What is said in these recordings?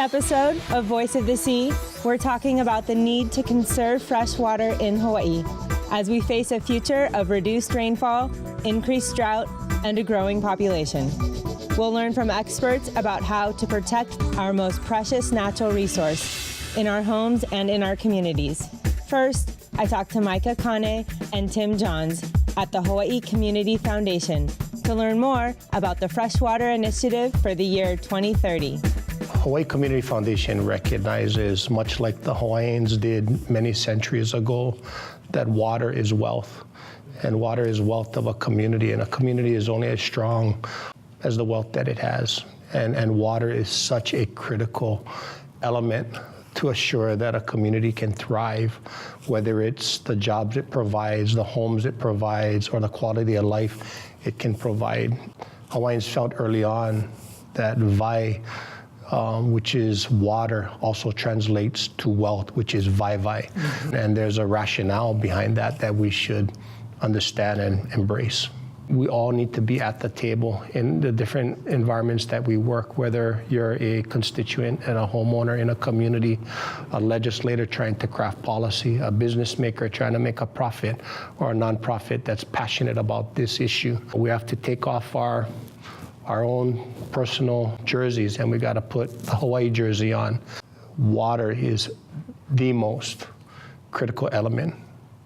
episode of Voice of the Sea, we're talking about the need to conserve fresh water in Hawaii as we face a future of reduced rainfall, increased drought, and a growing population. We'll learn from experts about how to protect our most precious natural resource in our homes and in our communities. First, I talked to Micah, Kāne, and Tim Johns at the Hawaiʻi Community Foundation to learn more about the Freshwater Initiative for the year 2030. Hawaiʻi Community Foundation recognizes, much like the Hawaiians did many centuries ago, that water is wealth. And water is wealth of a community, and a community is only as strong as the wealth that it has. And water is such a critical element to assure that a community can thrive, whether it's the jobs it provides, the homes it provides, or the quality of life it can provide. Hawaiians felt early on that vai, which is water, also translates to wealth, which is vai. Mm-hmm. And there's a rationale behind that we should understand and embrace. We all need to be at the table in the different environments that we work, whether you're a constituent and a homeowner in a community, a legislator trying to craft policy, a business maker trying to make a profit, or a nonprofit that's passionate about this issue. We have to take off our own personal jerseys, and we got to put the Hawaii jersey on. Water is the most critical element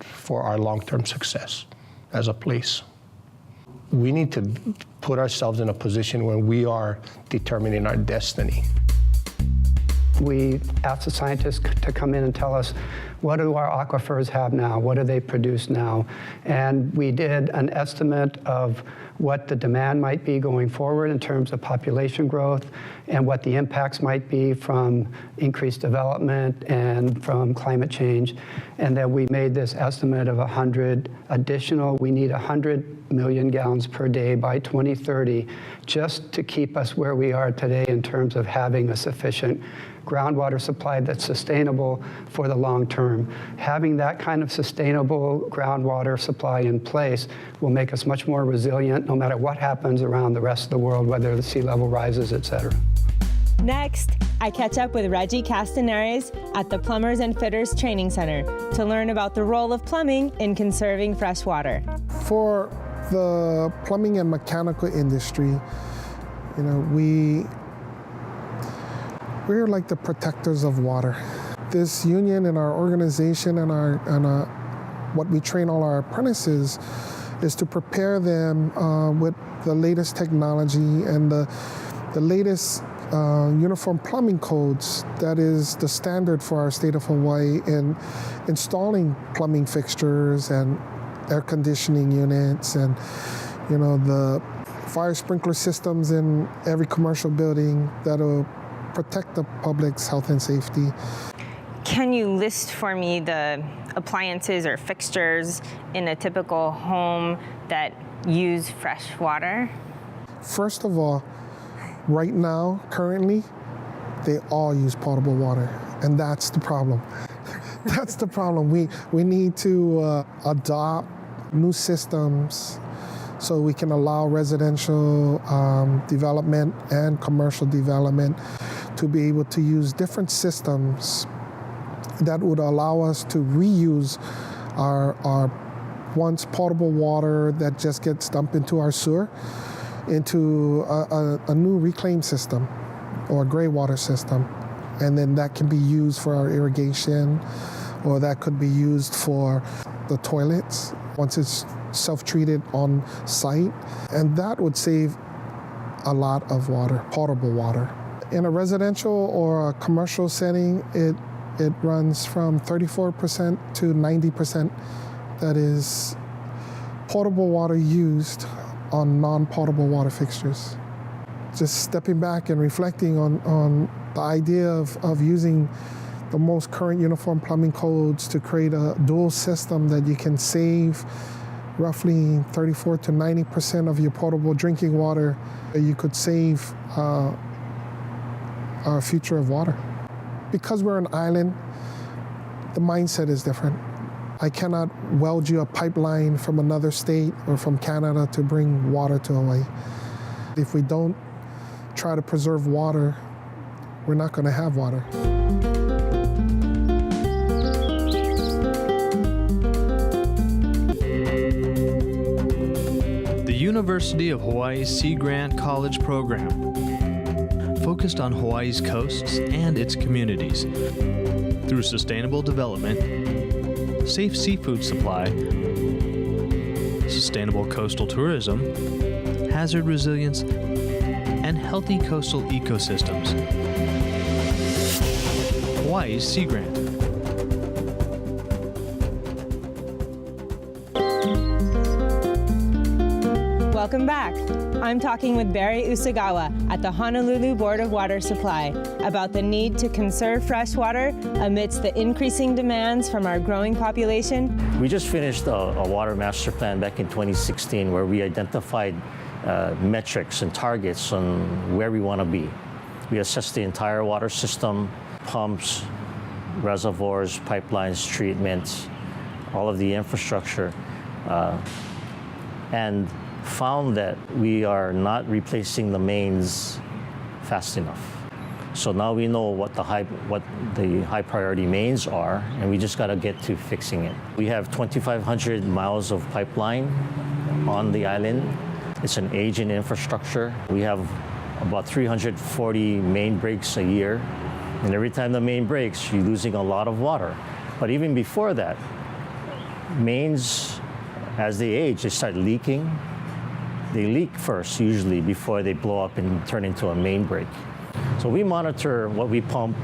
for our long-term success as a place. We need to put ourselves in a position where we are determining our destiny. We asked the scientists to come in and tell us, what do our aquifers have now? What do they produce now? And we did an estimate of what the demand might be going forward in terms of population growth and what the impacts might be from increased development and from climate change. And then we made this estimate of 100 additional. We need 100 million gallons per day by 2030 just to keep us where we are today in terms of having a sufficient groundwater supply that's sustainable for the long term. Having that kind of sustainable groundwater supply in place will make us much more resilient no matter what happens around the rest of the world, whether the sea level rises, et cetera. Next, I catch up with Reggie Castanares at the Plumbers Fitters Training Center to learn about the role of plumbing in conserving fresh water. For the plumbing and mechanical industry, we're like the protectors of water. This union and our organization and what we train all our apprentices is to prepare them with the latest technology and the latest uniform plumbing codes that is the standard for our state of Hawaii in installing plumbing fixtures and air conditioning units and the fire sprinkler systems in every commercial building that'll protect the public's health and safety. Can you list for me the appliances or fixtures in a typical home that use fresh water? First of all, right now, currently, they all use potable water, and that's the problem. That's the problem. We need to adopt new systems so we can allow residential development and commercial development to be able to use different systems that would allow us to reuse our once potable water that just gets dumped into our sewer into a new reclaim system or a gray water system. And then that can be used for our irrigation, or that could be used for the toilets once it's self-treated on site. And that would save a lot of water, potable water. In a residential or a commercial setting, it runs from 34% to 90%. That is potable water used on non-potable water fixtures. Just stepping back and reflecting on the idea of using the most current uniform plumbing codes to create a dual system that you can save roughly 34 to 90% of your potable drinking water. You could save our future of water. Because we're an island, the mindset is different. I cannot weld you a pipeline from another state or from Canada to bring water to Hawaii. If we don't try to preserve water, we're not going to have water. The University of Hawaii's Sea Grant College program focused on Hawaii's coasts and its communities through sustainable development, safe seafood supply, sustainable coastal tourism, hazard resilience, and healthy coastal ecosystems. Hawaii's Sea Grant. Welcome back. I'm talking with Barry Usagawa at the Honolulu Board of Water Supply about the need to conserve fresh water amidst the increasing demands from our growing population. We just finished a water master plan back in 2016 where we identified metrics and targets on where we want to be. We assessed the entire water system, pumps, reservoirs, pipelines, treatments, all of the infrastructure, and found that we are not replacing the mains fast enough. So now we know what the high priority mains are, and we just got to get to fixing it. We have 2,500 miles of pipeline on the island. It's an aging infrastructure. We have about 340 main breaks a year, and every time the main breaks, you're losing a lot of water. But even before that, mains, as they age, they start leaking. They leak first, usually, before they blow up and turn into a main break. So we monitor what we pump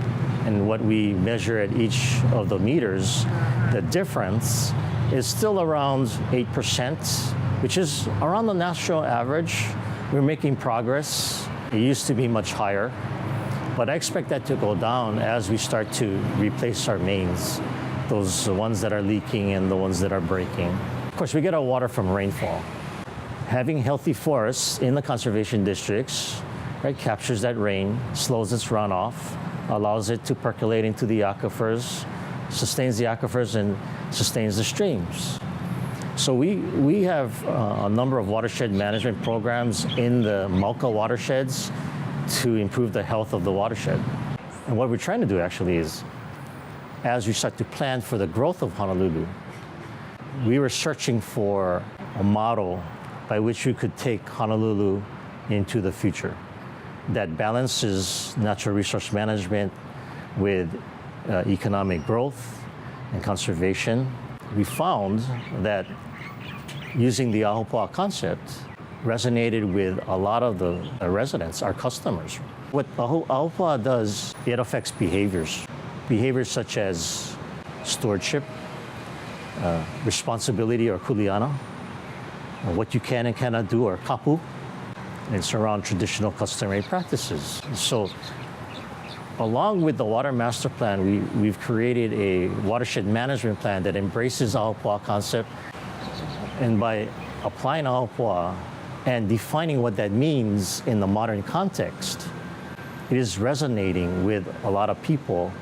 and what we measure at each of the meters. The difference is still around 8%, which is around the national average. We're making progress. It used to be much higher, but I expect that to go down as we start to replace our mains, those ones that are leaking and the ones that are breaking. Of course, we get our water from rainfall. Having healthy forests in the conservation districts, right, captures that rain, slows its runoff, allows it to percolate into the aquifers, sustains the aquifers and sustains the streams. So we have a number of watershed management programs in the Micah watersheds to improve the health of the watershed. And what we're trying to do actually is, as we start to plan for the growth of Honolulu, we were searching for a model by which we could take Honolulu into the future that balances natural resource management with economic growth and conservation. We found that using the Ahupua'a concept resonated with a lot of the residents, our customers. What Ahupua'a does, it affects behaviors. Behaviors such as stewardship, responsibility or kuleana, what you can and cannot do, or kapu. It's around traditional customary practices. So along with the Water Master Plan, we've created a watershed management plan that embraces Ahupua'a concept. And by applying Ahupua'a and defining what that means in the modern context, it is resonating with a lot of people.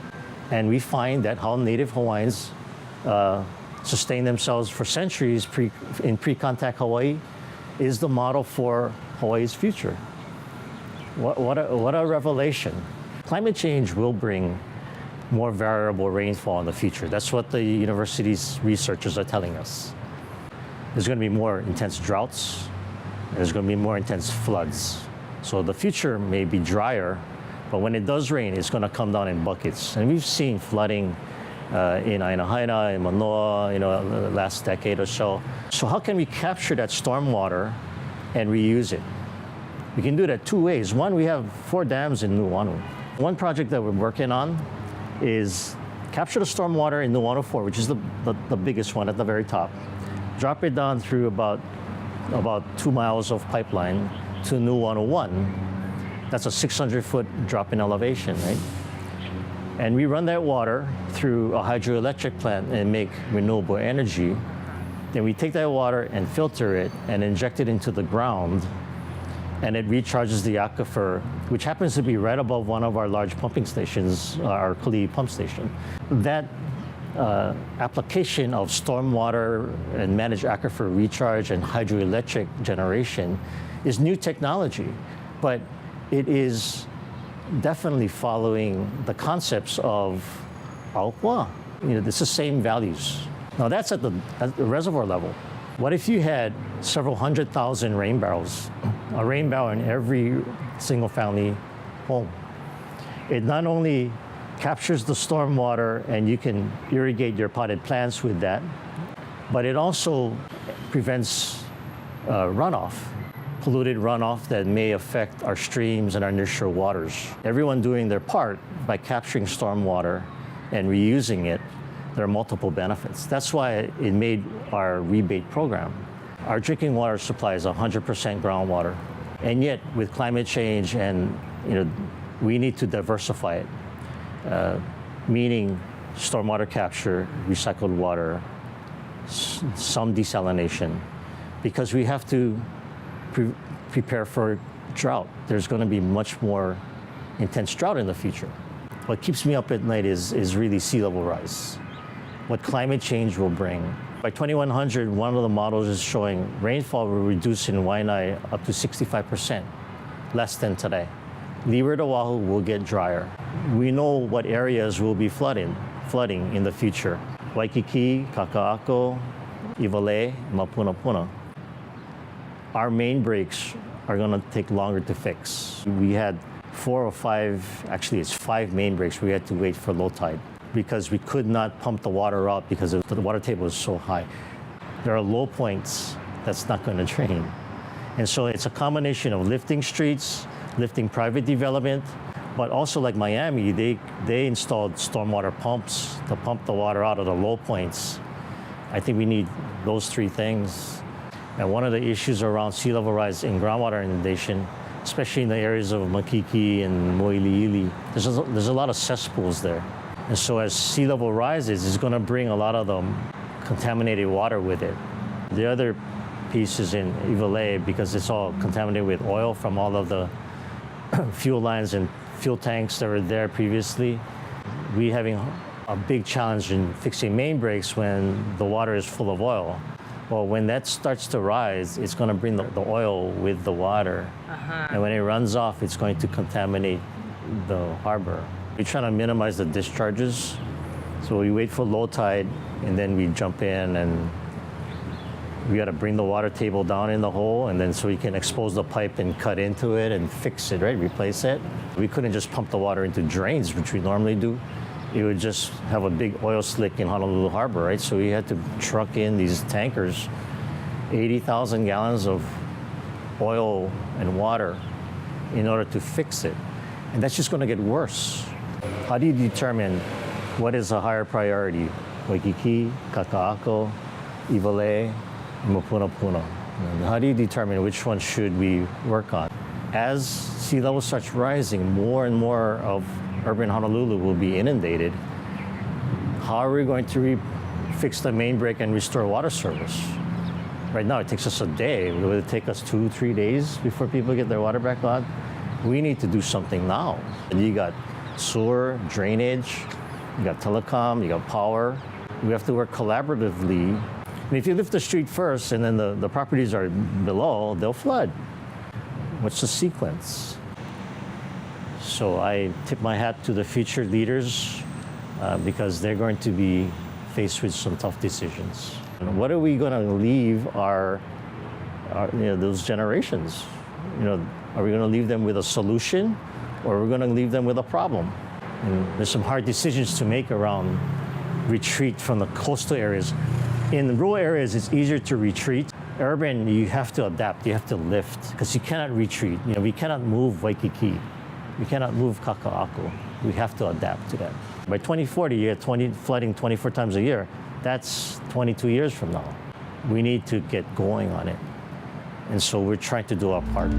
And we find that how Native Hawaiians sustain themselves for centuries in pre-contact Hawaii is the model for Hawaii's future. What a revelation. Climate change will bring more variable rainfall in the future. That's what the university's researchers are telling us. There's going to be more intense droughts. There's going to be more intense floods. So the future may be drier, but when it does rain, it's going to come down in buckets. And we've seen flooding in Ainahaina, in Manoa, the last decade or so. So how can we capture that stormwater and reuse it? We can do that two ways. One, we have 4 dams in Nuuanu. One project that we're working on is capture the stormwater in Nuuanu 4, which is the biggest one at the very top. Drop it down through about 2 miles of pipeline to Nuuanu 1. That's a 600-foot drop in elevation, right? And we run that water through a hydroelectric plant and make renewable energy. Then we take that water and filter it and inject it into the ground, and it recharges the aquifer, which happens to be right above one of our large pumping stations, our Kalihi pump station. That application of stormwater and managed aquifer recharge and hydroelectric generation is new technology, but it is definitely following the concepts of Aopoa. It's the same values. Now that's at the reservoir level. What if you had several 100,000 rain barrels, a rain barrel in every single family home? It not only captures the storm water and you can irrigate your potted plants with that, but it also prevents runoff, polluted runoff that may affect our streams and our nearshore waters. Everyone doing their part by capturing storm water and reusing it, there are multiple benefits. That's why it made our rebate program. Our drinking water supply is 100% groundwater. And yet, with climate change and we need to diversify it, meaning stormwater capture, recycled water, some desalination, because we have to prepare for drought. There's going to be much more intense drought in the future. What keeps me up at night is really sea level rise, what climate change will bring. By 2100, one of the models is showing rainfall will reduce in Waianae up to 65%, less than today. Leeward Oahu will get drier. We know what areas will be flooding in the future. Waikiki, Kaka'ako, Iwalei, Mapunapuna. Our main breaks are going to take longer to fix. We had 4 or 5, actually it's 5 main breaks we had to wait for low tide because we could not pump the water out because the water table was so high. There are low points that's not going to drain. And so it's a combination of lifting streets, lifting private development, but also like Miami, they installed stormwater pumps to pump the water out of the low points. I think we need those 3 things. And one of the issues around sea level rise and groundwater inundation, especially in the areas of Makiki and Moiliili, there's a lot of cesspools there. And so as sea level rises, it's going to bring a lot of the contaminated water with it. The other piece is in Iwalei because it's all contaminated with oil from all of the fuel lines and fuel tanks that were there previously. We're having a big challenge in fixing main breaks when the water is full of oil. Well, when that starts to rise, it's going to bring the oil with the water. And when it runs off, it's going to contaminate the harbor. We try to minimize the discharges. So we wait for low tide, and then we jump in, and we got to bring the water table down in the hole, and then so we can expose the pipe and cut into it and fix it, right? Replace it. We couldn't just pump the water into drains, which we normally do. It would just have a big oil slick in Honolulu Harbor, right? So we had to truck in these tankers, 80,000 gallons of oil and water in order to fix it. And that's just going to get worse. How do you determine what is a higher priority? Waikiki, Kaka'ako, Iwalei, Mapunapuna. How do you determine which one should we work on? As sea level starts rising, more and more of urban Honolulu will be inundated. How are we going to fix the main break and restore water service? Right now, it takes us a day. Will it take us 2-3 days before people get their water back on? We need to do something now. And you got sewer, drainage, you got telecom, you got power. We have to work collaboratively. And if you lift the street first and then the properties are below, they'll flood. What's the sequence? So I tip my hat to the future leaders because they're going to be faced with some tough decisions. And what are we going to leave our those generations? Are we going to leave them with a solution, or are we going to leave them with a problem? And there's some hard decisions to make around retreat from the coastal areas. In rural areas, it's easier to retreat. Urban, you have to adapt, you have to lift, because you cannot retreat. We cannot move Waikiki. We cannot move Kaka'ako. We have to adapt to that. By 2040, you have flooding 24 times a year. That's 22 years from now. We need to get going on it. And so we're trying to do our part.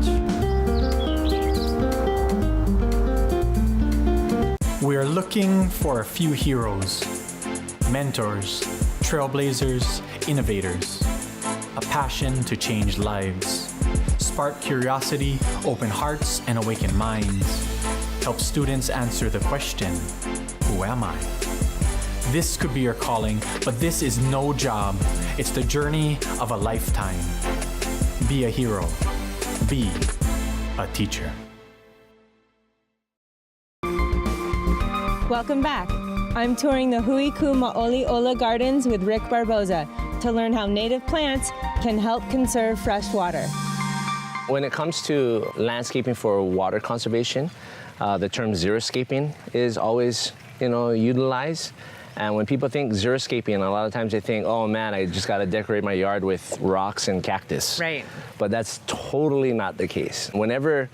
We are looking for a few heroes, mentors, trailblazers, innovators, a passion to change lives, spark curiosity, open hearts, and awaken minds, help students answer the question, who am I? This could be your calling, but this is no job. It's the journey of a lifetime. Be a hero. Be a teacher. Welcome back. I'm touring the Hui Kū Maoli Ola gardens with Rick Barboza to learn how native plants can help conserve fresh water. When it comes to landscaping for water conservation, the term xeriscaping is always, utilized. And when people think xeriscaping, a lot of times they think, oh man, I just got to decorate my yard with rocks and cactus. Right. But that's totally not the case. Whenever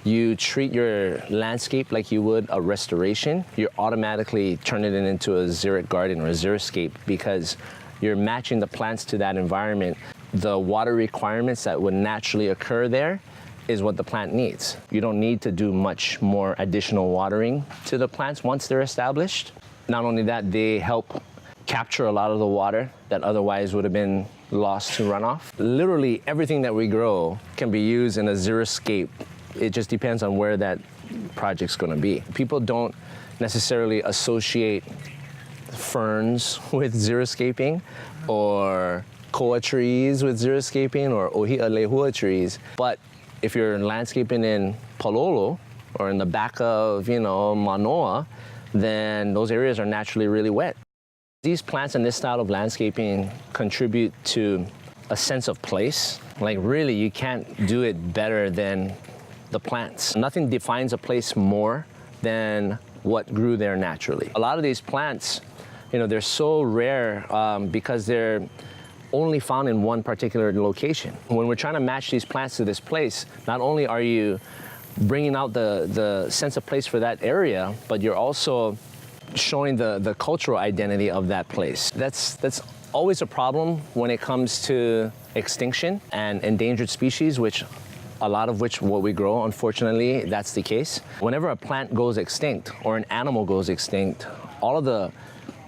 you treat your landscape like you would a restoration, you're automatically turning it into a xeric garden or a xeriscape because you're matching the plants to that environment. The water requirements that would naturally occur there is what the plant needs. You don't need to do much more additional watering to the plants once they're established. Not only that, they help capture a lot of the water that otherwise would have been lost to runoff. Literally everything that we grow can be used in a xeriscape. It just depends on where that project's gonna be. People don't necessarily associate ferns with xeriscaping or koa trees with xeriscaping or ohia lehua trees. But if you're landscaping in Palolo or in the back of, Manoa, then those areas are naturally really wet. These plants and this style of landscaping contribute to a sense of place. Like really, you can't do it better than the plants. Nothing defines a place more than what grew there naturally. A lot of these plants, they're so rare because they're only found in one particular location. When we're trying to match these plants to this place, not only are you bringing out the sense of place for that area, but you're also showing the cultural identity of that place. That's always a problem when it comes to extinction and endangered species, a lot of which what we grow, unfortunately, that's the case. Whenever a plant goes extinct or an animal goes extinct, all of the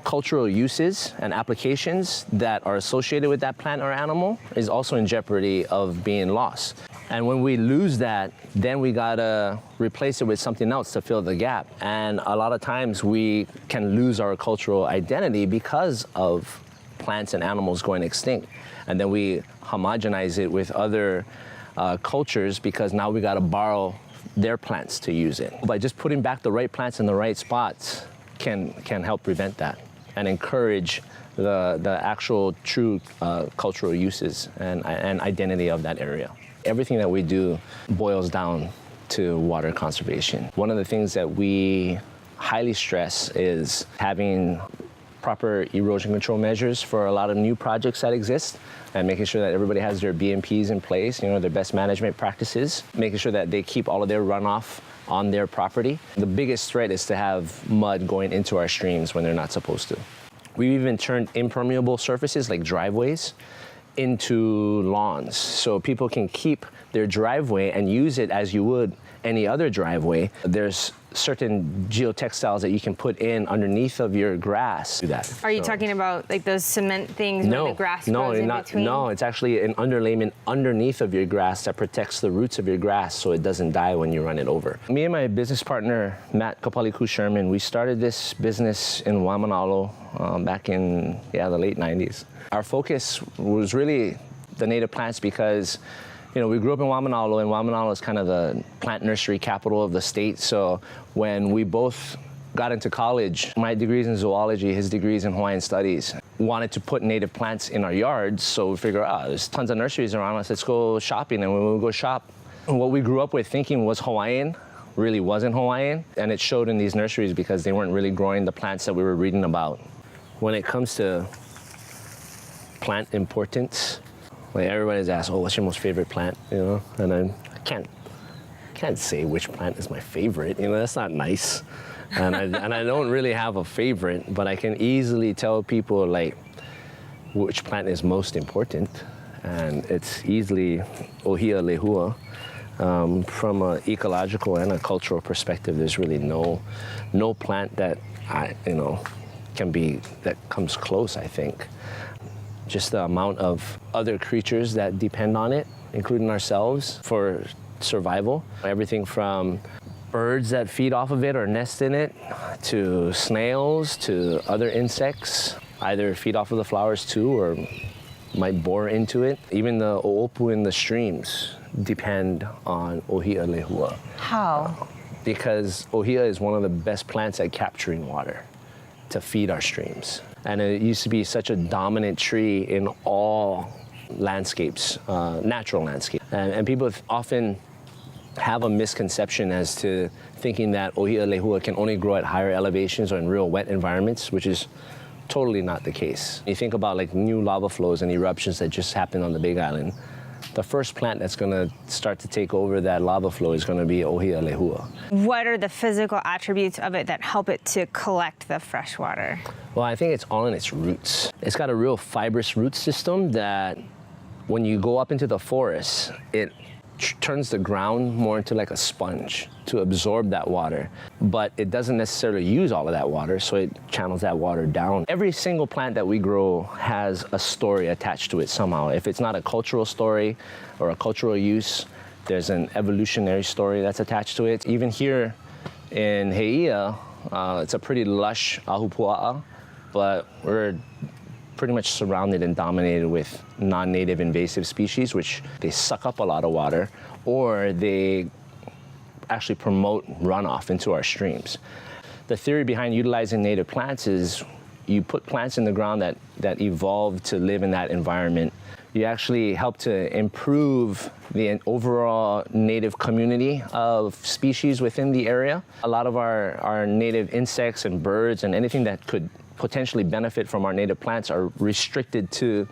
cultural uses and applications that are associated with that plant or animal is also in jeopardy of being lost. And when we lose that, then we gotta replace it with something else to fill the gap. And a lot of times we can lose our cultural identity because of plants and animals going extinct. And then we homogenize it with other cultures because now we gotta borrow their plants to use it. By just putting back the right plants in the right spots can help prevent that and encourage the actual true cultural uses and identity of that area. Everything that we do boils down to water conservation. One of the things that we highly stress is having proper erosion control measures for a lot of new projects that exist and making sure that everybody has their BMPs in place, their best management practices, making sure that they keep all of their runoff on their property. The biggest threat is to have mud going into our streams when they're not supposed to. We've even turned impermeable surfaces like driveways into lawns so people can keep their driveway and use it as you would any other driveway. There's certain geotextiles that you can put in underneath of your grass. Do that. Are you talking about like those cement things where the grass grows in between? No, it's actually an underlayment underneath of your grass that protects the roots of your grass so it doesn't die when you run it over. Me and my business partner, Matt Kapaliku Sherman, we started this business in Waimanalo back in the late 90s. Our focus was really the native plants because we grew up in Waimanalo, and Waimanalo is kind of the plant nursery capital of the state. So when we both got into college, my degree's in zoology, his degree's in Hawaiian studies, wanted to put native plants in our yards. So we figured, there's tons of nurseries around us, let's go shopping. And when we go shop, what we grew up with thinking was Hawaiian really wasn't Hawaiian. And it showed in these nurseries because they weren't really growing the plants that we were reading about. When it comes to plant importance, like everybody's asked, what's your most favorite plant? And I can't say which plant is my favorite. That's not nice. And I don't really have a favorite, but I can easily tell people like which plant is most important. And it's easily ohia lehua. From an ecological and a cultural perspective, there's really no plant that that comes close, I think. Just the amount of other creatures that depend on it, including ourselves, for survival. Everything from birds that feed off of it or nest in it, to snails, to other insects, either feed off of the flowers too or might bore into it. Even the oopu in the streams depend on ohia lehua. How? because ohia is one of the best plants at capturing water to feed our streams. And it used to be such a dominant tree in all landscapes, natural landscapes. And people often have a misconception as to thinking that ohia lehua can only grow at higher elevations or in real wet environments, which is totally not the case. You think about like new lava flows and eruptions that just happened on the Big Island. The first plant that's going to start to take over that lava flow is going to be ohia lehua. What are the physical attributes of it that help it to collect the fresh water? Well, I think it's all in its roots. It's got a real fibrous root system that when you go up into the forest, it turns the ground more into like a sponge to absorb that water, but it doesn't necessarily use all of that water, so it channels that water down. Every single plant that we grow has a story attached to it somehow. If it's not a cultural story or a cultural use, there's an evolutionary story that's attached to it. Even here in Heia, it's a pretty lush ahupua'a, but we're pretty much surrounded and dominated with non-native invasive species, which they suck up a lot of water, or they actually promote runoff into our streams. The theory behind utilizing native plants is you put plants in the ground that evolved to live in that environment. You actually help to improve the overall native community of species within the area. A lot of our native insects and birds and anything that could potentially benefit from our native plants are restricted to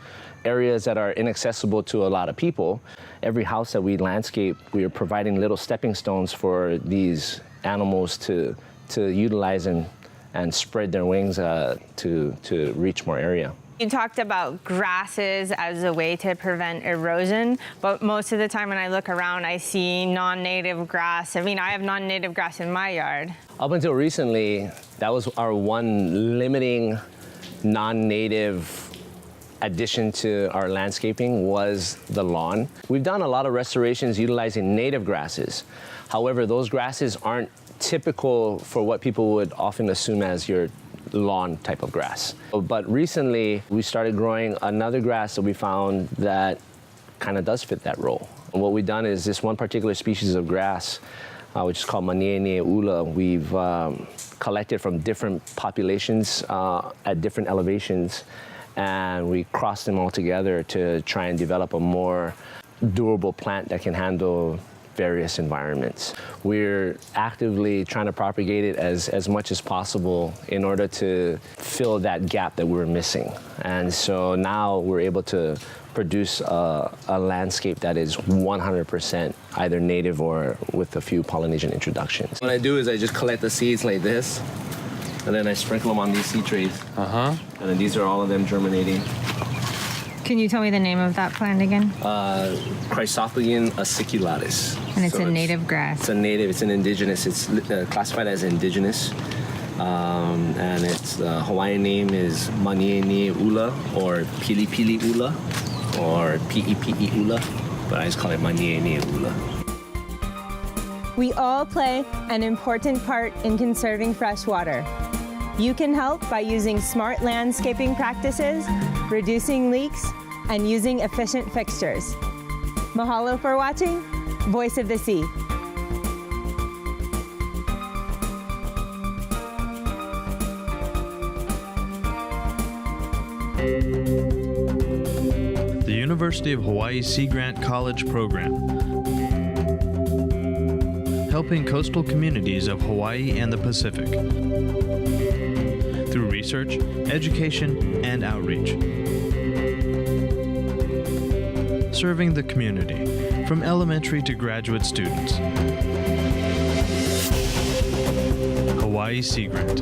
areas that are inaccessible to a lot of people. Every house that we landscape, we are providing little stepping stones for these animals to utilize and spread their wings to reach more area. You talked about grasses as a way to prevent erosion, but most of the time when I look around, I see non-native grass. I mean, I have non-native grass in my yard. Up until recently, that was our one limiting non-native addition to our landscaping was the lawn. We've done a lot of restorations utilizing native grasses. However, those grasses aren't typical for what people would often assume as your lawn type of grass. But recently, we started growing another grass that we found that kind of does fit that role. And what we've done is this one particular species of grass, which is called Maniene Ula, we've collected from different populations at different elevations, and we crossed them all together to try and develop a more durable plant that can handle various environments. We're actively trying to propagate it as much as possible in order to fill that gap that we were missing. And so now we're able to produce a landscape that is 100% either native or with a few Polynesian introductions. What I do is I just collect the seeds like this, and then I sprinkle them on these seed trays. And then these are all of them germinating. Can you tell me the name of that plant again? Chrysophaeon aciculatus. And it's a native grass. It's a native, it's an indigenous, it's classified as indigenous. And its Hawaiian name is Maniene Ula, or Pili Pili Ula, or Pi'i Ula, but I just call it Maniene Ula. We all play an important part in conserving fresh water. You can help by using smart landscaping practices, reducing leaks, and using efficient fixtures. Mahalo for watching. Voice of the Sea. The University of Hawaii Sea Grant College Program, helping coastal communities of Hawaii and the Pacific through research, education, and outreach. Serving the community, from elementary to graduate students. Hawaii Sea Grant.